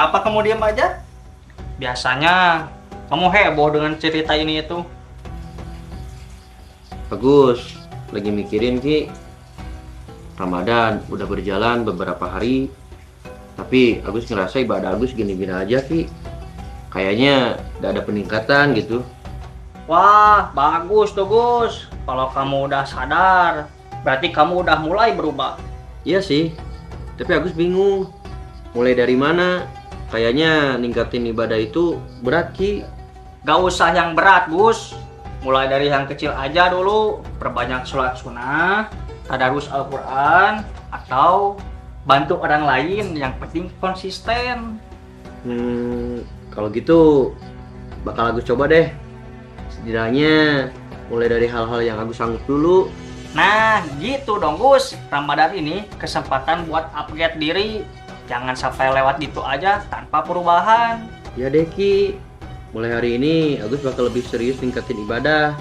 Kenapa kamu diam aja? Biasanya kamu heboh dengan cerita ini itu. Agus, lagi mikirin Ki. Ramadan udah berjalan beberapa hari, tapi Agus ngerasa ibadah Agus gini-gini aja Ki. Kayaknya gak ada peningkatan gitu. Wah, bagus tuh Gus. Kalau kamu udah sadar, berarti kamu udah mulai berubah. Iya sih, tapi Agus bingung. Mulai dari mana? Kayaknya ningkatin ibadah itu berat Ki. Gak usah yang berat Gus. Mulai dari yang kecil aja dulu. Perbanyak sholat sunnah, tadarus Al-Quran, atau bantu orang lain. Yang penting konsisten. Kalau gitu bakal Agus coba deh. Setidaknya mulai dari hal-hal yang Agus sanggup dulu. Nah, gitu dong Gus. Ramadan ini kesempatan buat upgrade diri. Jangan sampai lewat gitu aja tanpa perubahan. Ya deh Ki, mulai hari ini Agus bakal lebih serius ningkatin ibadah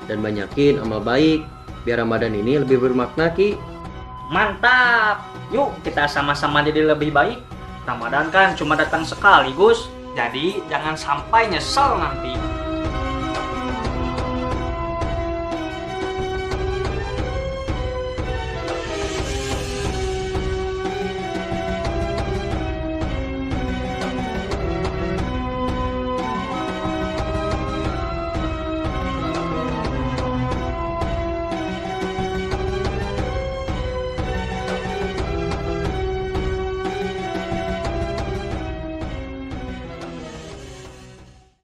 dan banyakin amal baik biar Ramadan ini lebih bermakna Ki. Mantap. Yuk kita sama-sama jadi lebih baik. Ramadan kan cuma datang sekali Gus. Jadi jangan sampai nyesel nanti.